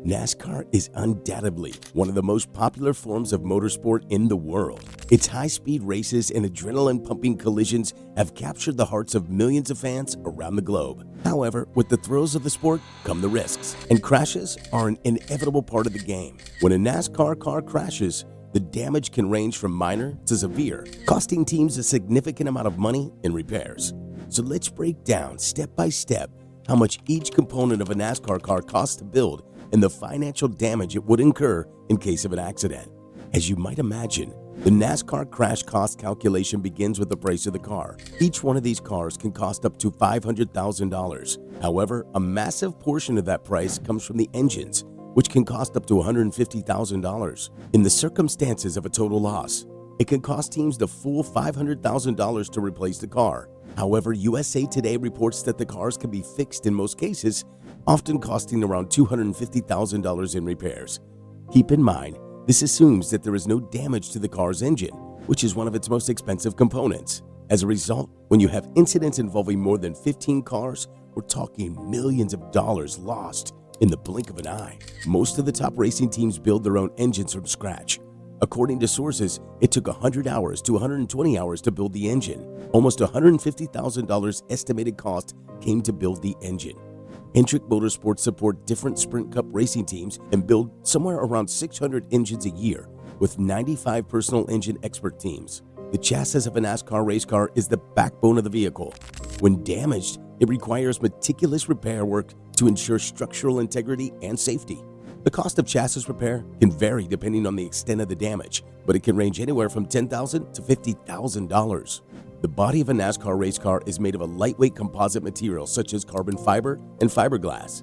NASCAR is undoubtedly one of the most popular forms of motorsport in the world. Its high-speed races and adrenaline-pumping collisions have captured the hearts of millions of fans around the globe. However, with the thrills of the sport come the risks, and crashes are an inevitable part of the game. When a NASCAR car crashes, the damage can range from minor to severe, costing teams a significant amount of money in repairs. So let's break down step by step how much each component of a NASCAR car costs to build and the financial damage it would incur in case of an accident. As you might imagine, the NASCAR crash cost calculation begins with the price of the car. Each one of these cars can cost up to $500,000. However, a massive portion of that price comes from the engines, which can cost up to $150,000. In the circumstances of a total loss, it can cost teams the full $500,000 to replace the car. However, USA Today reports that the cars can be fixed in most cases, often costing around $250,000 in repairs. Keep in mind, this assumes that there is no damage to the car's engine, which is one of its most expensive components. As a result, when you have incidents involving more than 15 cars, we're talking millions of dollars lost in the blink of an eye. Most of the top racing teams build their own engines from scratch. According to sources, it took 100 hours to 120 hours to build the engine. Almost $150,000 estimated cost came to build the engine. Hendrick Motorsports support different Sprint Cup racing teams and build somewhere around 600 engines a year, with 95 personal engine expert teams. The chassis of a NASCAR race car is the backbone of the vehicle. When damaged, it requires meticulous repair work to ensure structural integrity and safety. The cost of chassis repair can vary depending on the extent of the damage, but it can range anywhere from $10,000 to $50,000. The body of a NASCAR race car is made of a lightweight composite material such as carbon fiber and fiberglass.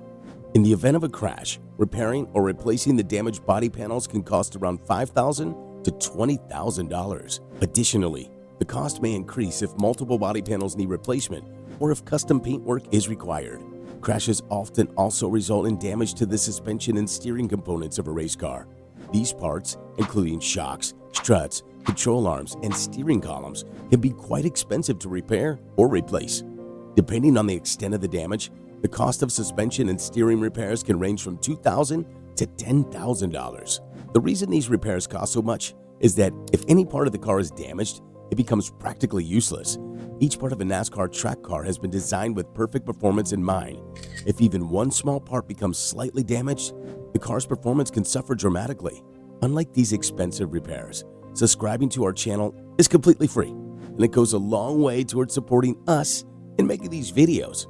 In the event of a crash, repairing or replacing the damaged body panels can cost around $5,000 to $20,000. Additionally, the cost may increase if multiple body panels need replacement or if custom paint work is required. Crashes often also result in damage to the suspension and steering components of a race car. These parts, including shocks, struts, control arms, and steering columns, can be quite expensive to repair or replace. Depending on the extent of the damage, the cost of suspension and steering repairs can range from $2,000 to $10,000. The reason these repairs cost so much is that if any part of the car is damaged, it becomes practically useless. Each part of a NASCAR track car has been designed with perfect performance in mind. If even one small part becomes slightly damaged, the car's performance can suffer dramatically. Unlike these expensive repairs, subscribing to our channel is completely free, and it goes a long way towards supporting us in making these videos.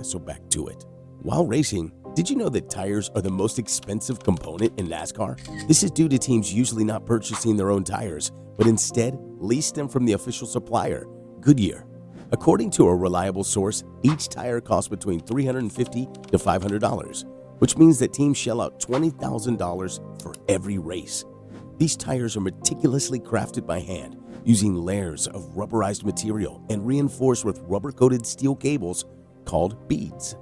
So back to it. While racing, did you know that tires are the most expensive component in NASCAR? This is due to teams usually not purchasing their own tires, but instead lease them from the official supplier, Goodyear. According to a reliable source, each tire costs between $350 to $500, which means that teams shell out $20,000 for every race. These tires are meticulously crafted by hand, using layers of rubberized material and reinforced with rubber-coated steel cables called beads.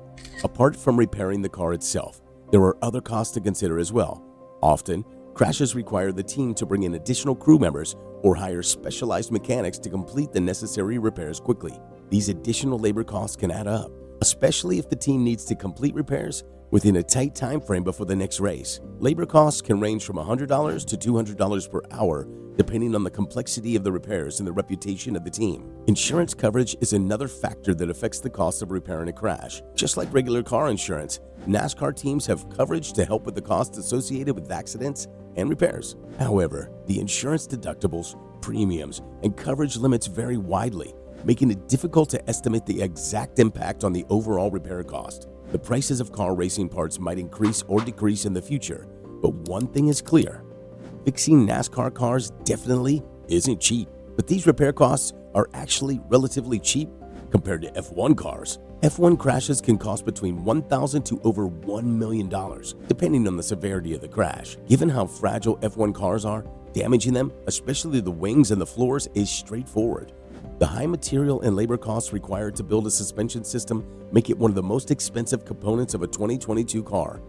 Apart from repairing the car itself, there are other costs to consider as well. Often, crashes require the team to bring in additional crew members or hire specialized mechanics to complete the necessary repairs quickly. These additional labor costs can add up, especially if the team needs to complete repairs within a tight time frame before the next race. Labor costs can range from $100 to $200 per hour, depending on the complexity of the repairs and the reputation of the team. Insurance coverage is another factor that affects the cost of repairing a crash. Just like regular car insurance, NASCAR teams have coverage to help with the costs associated with accidents and repairs. However, the insurance deductibles, premiums, and coverage limits vary widely, making it difficult to estimate the exact impact on the overall repair cost. The prices of car racing parts might increase or decrease in the future, but one thing is clear: fixing NASCAR cars definitely isn't cheap. But these repair costs are actually relatively cheap compared to F1 cars. F1 crashes can cost between $1,000 to over $1 million, depending on the severity of the crash. Given how fragile F1 cars are, damaging them, especially the wings and the floors, is straightforward. The high material and labor costs required to build a suspension system make it one of the most expensive components of a 2022 car.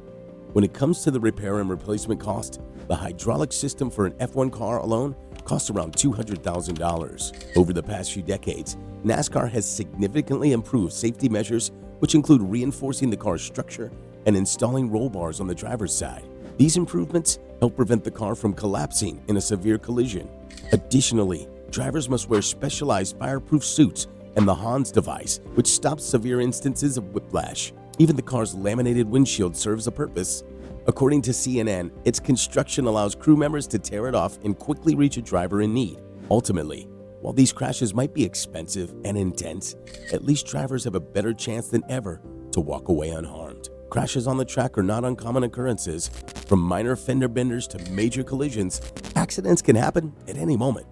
When it comes to the repair and replacement cost, the hydraulic system for an F1 car alone costs around $200,000. Over the past few decades, NASCAR has significantly improved safety measures, which include reinforcing the car's structure and installing roll bars on the driver's side. These improvements help prevent the car from collapsing in a severe collision. Additionally, drivers must wear specialized fireproof suits and the Hans device, which stops severe instances of whiplash. Even the car's laminated windshield serves a purpose. According to CNN, its construction allows crew members to tear it off and quickly reach a driver in need. Ultimately, while these crashes might be expensive and intense, at least drivers have a better chance than ever to walk away unharmed. Crashes on the track are not uncommon occurrences. From minor fender benders to major collisions, accidents can happen at any moment.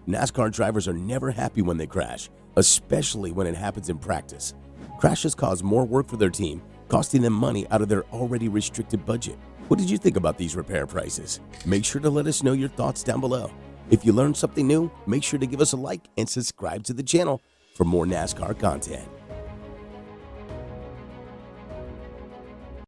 NASCAR drivers are never happy when they crash, especially when it happens in practice. Crashes cause more work for their team, costing them money out of their already restricted budget. What did you think about these repair prices? Make sure to let us know your thoughts down below. If you learned something new, make sure to give us a like and subscribe to the channel for more NASCAR content.